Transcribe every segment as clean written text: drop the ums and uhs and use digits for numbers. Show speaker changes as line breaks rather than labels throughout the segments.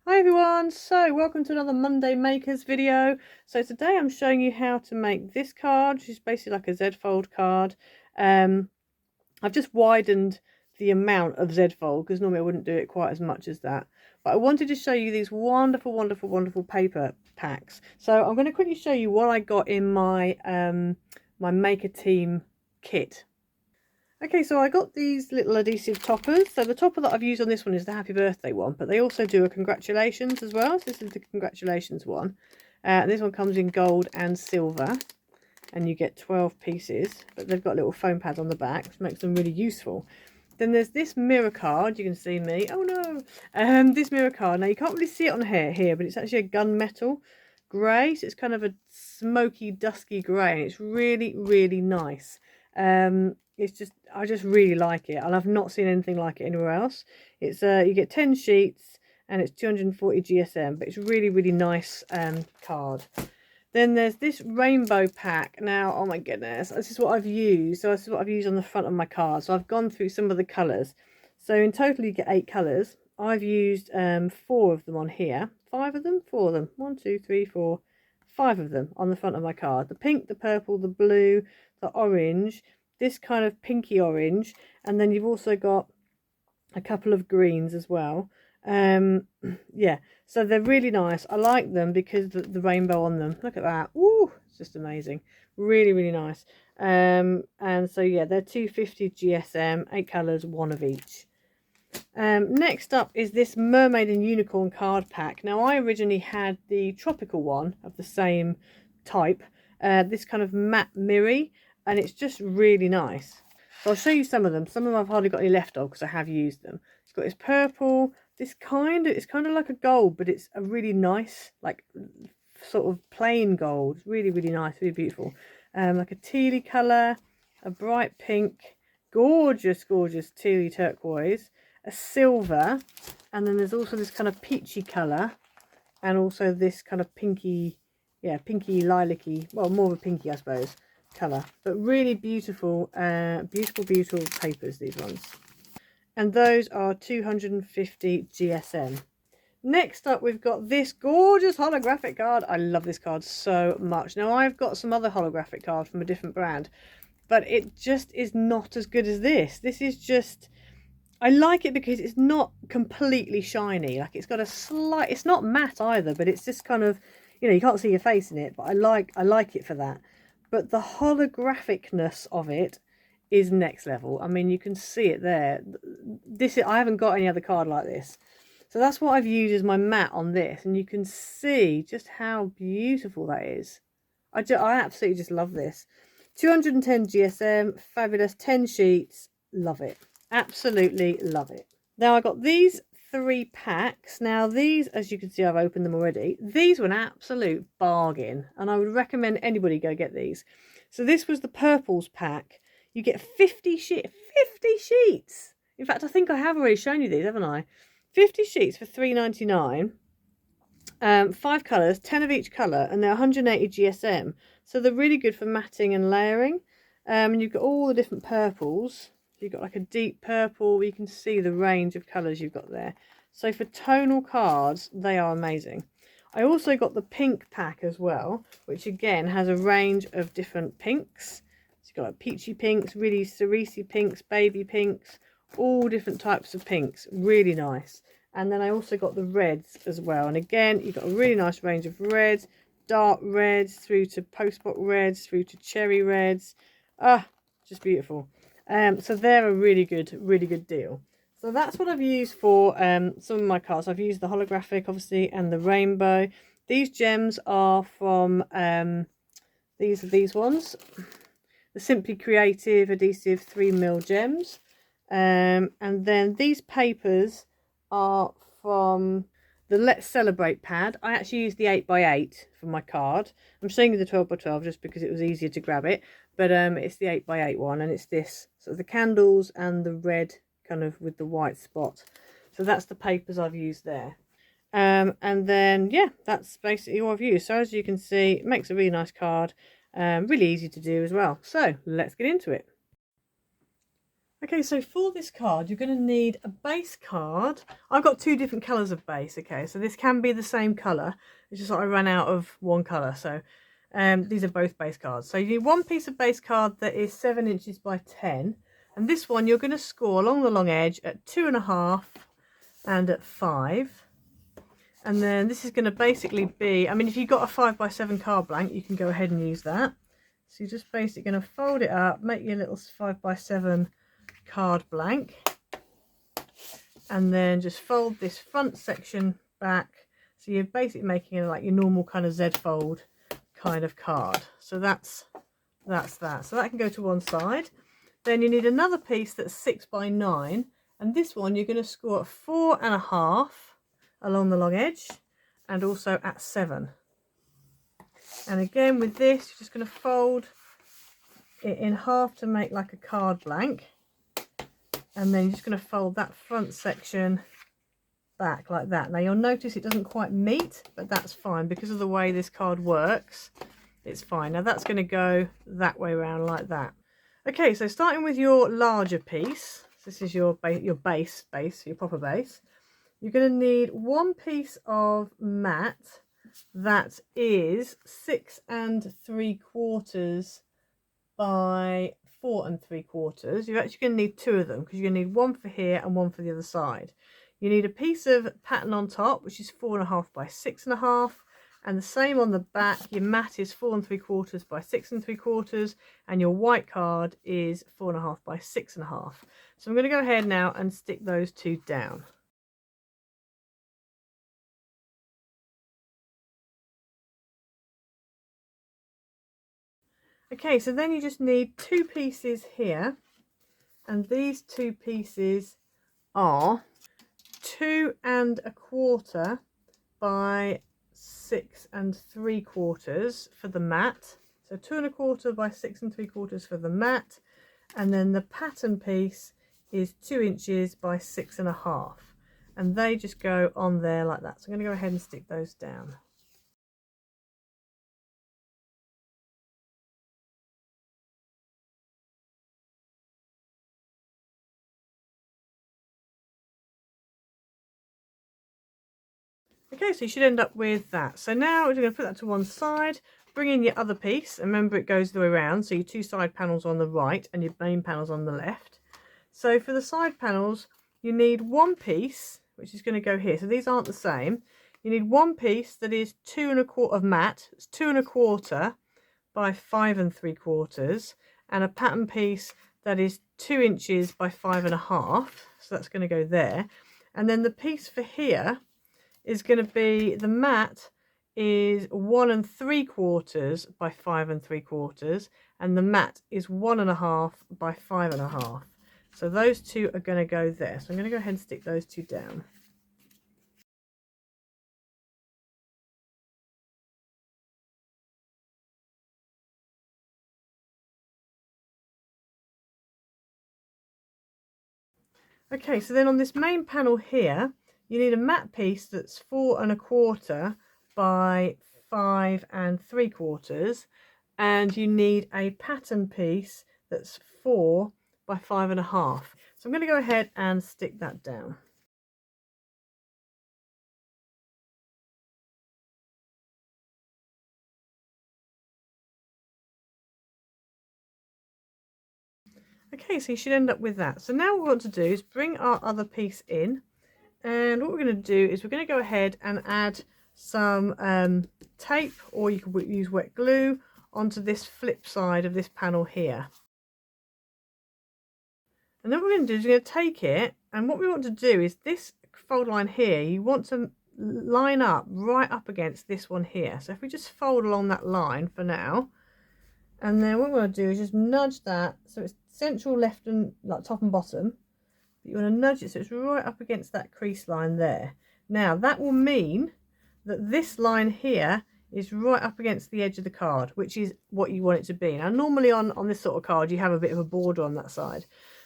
Hi everyone, so welcome to another Monday Makers video. So today I'm showing you how to make this card, which is basically like a Z-fold card. I've just widened the amount of Z-fold because normally I wouldn't do it quite as much as that. But I wanted to show you these wonderful paper packs. So I'm going to quickly show you what I got in my my Maker Team kit. Okay, so I got these little adhesive toppers. So the topper that I've used on this one is the happy birthday one, but they also do a congratulations as well. So this is the congratulations one. This one comes in gold and silver, and you get 12 pieces, but they've got little foam pads on the back, which makes them really useful. Then there's this mirror card. You can see me. Oh no! This mirror card. Now you can't really see it on here, but it's actually a gunmetal grey. So it's kind of a smoky, dusky grey, and it's really nice. I just really like it, and I've not seen anything like it anywhere else. It's you get 10 sheets and it's 240 GSM, but it's really nice card. Then there's this rainbow pack. Now, oh my goodness, this is what I've used. So this is what I've used on the front of my card. So I've gone through some of the colours. So in total you get 8 colours. I've used 4 of them on here. 5 of them? 4 of them. 1, 2, 3, 4, 5 of them on the front of my card. The pink, the purple, the blue, the orange, this kind of pinky orange, and then you've also got a couple of greens as well. Yeah, so they're really nice. I like them because the rainbow on them. Look at that. Ooh, it's just amazing. Really nice. And so yeah, they're 250 GSM, 8 colours, 1 of each. Next up is this mermaid and unicorn card pack. Now I originally had the tropical one of the same type, this kind of matte mirror, and it's just really nice. So I'll show you some of them. Some of them I've hardly got any left of because I have used them. It's got this purple, it's kind of like a gold, but it's a really nice, like sort of plain gold. It's really nice, really beautiful. Like a tealy colour, a bright pink, gorgeous tealy turquoise, a silver, and then there's also this kind of peachy colour, and also this kind of pinky, yeah, pinky lilac-y, well, more of a pinky I suppose, colour. But really beautiful beautiful papers, these ones. And those are 250 GSM. Next up we've got this gorgeous holographic card. I love this card so much. Now I've got some other holographic card from a different brand, but it just is not as good as this. This is just, I like it because it's not completely shiny. Like it's got a slight, it's not matte either, but it's just kind of, you know, you can't see your face in it, but I like it for that. But the holographicness of it is next level. I mean, you can see it there. I haven't got any other card like this. So that's what I've used as my matte on this, and you can see just how beautiful that is. I absolutely just love this. 210 GSM, fabulous, 10 sheets, love it. Absolutely love it. Now I got these 3 packs. Now these, as you can see, I've opened them already. These were an absolute bargain, and I would recommend anybody go get these. So this was the purples pack. You get 50 sheets. In fact, I think I have already shown you these, haven't I? 50 sheets for £3.99. 5 colours, 10 of each colour, and they're 180 GSM. So they're really good for matting and layering. And you've got all the different purples. You've got like a deep purple. You can see the range of colours you've got there. So for tonal cards, they are amazing. I also got the pink pack as well, which again has a range of different pinks. So you've got like peachy pinks, really cerise pinks, baby pinks, all different types of pinks. Really nice. And then I also got the reds as well. And again, you've got a really nice range of reds, dark reds, through to postbox reds, through to cherry reds. Ah, just beautiful. So they're a really good deal. So that's what I've used for some of my cards. I've used the holographic, obviously, and the rainbow. These gems are from these ones, the Simply Creative Adhesive 3mm gems. And then these papers are from the Let's Celebrate pad. I actually used the 8x8 for my card. I'm showing you the 12x12 just because it was easier to grab it. But it's the 8x8 one, and it's this. So the candles and the red kind of with the white spot. So that's the papers I've used there. And then, yeah, that's basically all I've used. So as you can see, it makes a really nice card. Really easy to do as well. So let's get into it. Okay, so for this card, you're going to need a base card. I've got two different colours of base, okay, so this can be the same colour. It's just that I ran out of one colour, so these are both base cards. So you need one piece of base card that is 7 inches by 10, and this one you're going to score along the long edge at 2.5 and at 5. And then this is going to basically be, I mean, if you've got a 5 by 7 card blank, you can go ahead and use that. So you're just basically going to fold it up, make your little 5 by 7 card blank, and then just fold this front section back, so you're basically making it like your normal kind of Z fold kind of card. So that's that, so that can go to one side. Then you need another piece that's 6 by 9, and this one you're going to score at 4.5 along the long edge and also at 7. And again with this you're just going to fold it in half to make like a card blank. And then you're just going to fold that front section back like that. Now you'll notice it doesn't quite meet, but that's fine because of the way this card works. It's fine. Now that's going to go that way around like that. Okay, so starting with your larger piece, this is your base, your proper base. You're going to need one piece of mat that is 6 3/4 by 4 3/4. You're actually going to need 2 of them because you're going to need one for here and one for the other side. You need a piece of pattern on top, which is 4.5 by 6.5, and the same on the back. Your mat is 4 3/4 by 6 3/4, and your white card is 4.5 by 6.5. So I'm going to go ahead now and stick those two down. Okay, so then you just need 2 pieces here, and these 2 pieces are 2 1/4 by 6 3/4 for the mat. So 2 1/4 by 6 3/4 for the mat, and then the pattern piece is 2 inches by 6.5, and they just go on there like that. So I'm going to go ahead and stick those down. Okay, so you should end up with that. So now we're going to put that to one side, bring in your other piece, and remember it goes the way around, so your 2 side panels on the right and your main panels on the left. So for the side panels you need one piece which is going to go here, so these aren't the same. You need one piece that is 2 1/4 of mat, it's 2 1/4 by 5 3/4, and a pattern piece that is 2 inches by 5.5, so that's going to go there. And then the piece for here is going to be, the mat is 1 3/4 by 5 3/4, and the mat is 1.5 by 5.5. So those two are going to go there. So I'm going to go ahead and stick those two down. Okay, so then on this main panel here, you need a mat piece that's 4 1/4 by 5 3/4, and you need a pattern piece that's 4 by 5.5. So I'm going to go ahead and stick that down. Okay, so you should end up with that. So now what we want to do is bring our other piece in, and what we're going to do is we're going to go ahead and add some tape, or you could use wet glue, onto this flip side of this panel here. And then what we're going to do is we're going to take it, and what we want to do is this fold line here, you want to line up right up against this one here. So if we just fold along that line for now, and then what we're going to do is just nudge that so it's central left and like top and bottom. You want to nudge it so it's right up against that crease line there. Now that will mean that this line here is right up against the edge of the card, which is what you want it to be. Now normally on this sort of card you have a bit of a border on that side,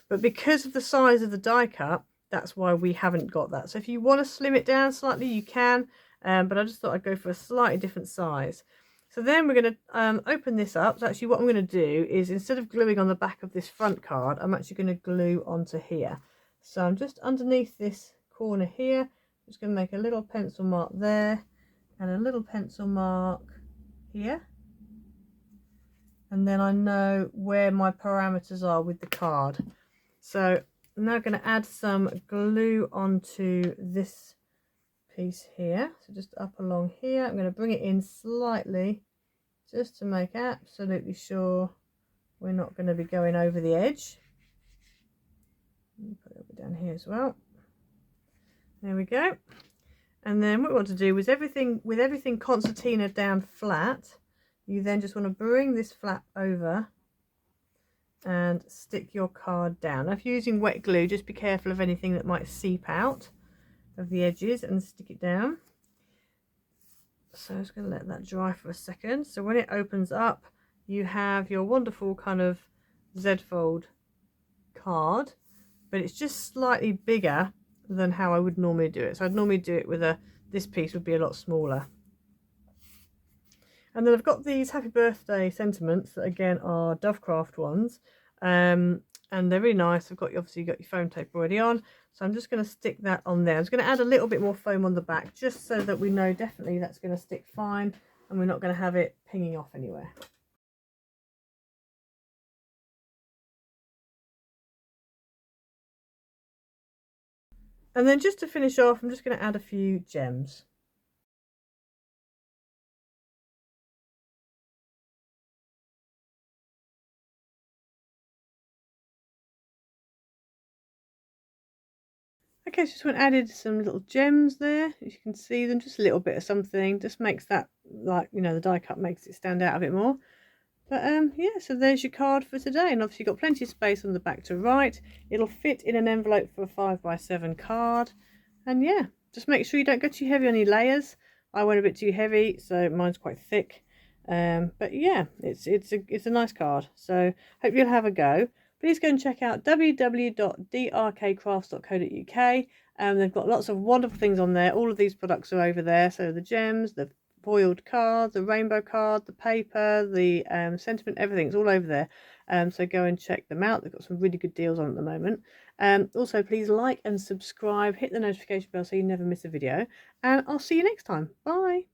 but because of the size of the die cut, that's why we haven't got that. So if you want to slim it down slightly you can, but I just thought I'd go for a slightly different size. So then we're going to open this up. So actually what I'm going to do is, instead of gluing on the back of this front card, I'm actually going to glue onto here. So I'm just underneath this corner here. I'm just going to make a little pencil mark there and a little pencil mark here. And then I know where my parameters are with the card. So I'm now going to add some glue onto this piece here. So just up along here, I'm going to bring it in slightly just to make absolutely sure we're not going to be going over the edge. Put it over down here as well. There we go. And then what we want to do is with everything concertina down flat, you then just want to bring this flap over and stick your card down. Now, if you're using wet glue, just be careful of anything that might seep out of the edges and stick it down. So I'm just going to let that dry for a second. So when it opens up, you have your wonderful kind of Z-fold card, but it's just slightly bigger than how I would normally do it. So I'd normally do it with this piece would be a lot smaller. And then I've got these happy birthday sentiments that again are Dovecraft ones, and they're really nice. I've got obviously got your foam tape already on, so I'm just going to stick that on there. I'm just going to add a little bit more foam on the back just so that we know definitely that's going to stick fine and we're not going to have it pinging off anywhere. And then just to finish off, I'm just going to add a few gems. Okay, so just went added some little gems there, as you can see them, just a little bit of something, just makes that, like, you know, the die cut makes it stand out a bit more. But yeah, so there's your card for today, and obviously you've got plenty of space on the back to write. It'll fit in an envelope for a 5x7 card, and yeah, just make sure you don't go too heavy on your layers. I went a bit too heavy, so mine's quite thick. But yeah, it's a nice card, so hope you'll have a go. Please go and check out www.drkcrafts.co.uk. They've got lots of wonderful things on there. All of these products are over there. So the gems, the foiled card, the rainbow card, the paper, the sentiment, everything's all over there. So go and check them out. They've got some really good deals on at the moment. Also, please like and subscribe, hit the notification bell so you never miss a video. And I'll see you next time. Bye.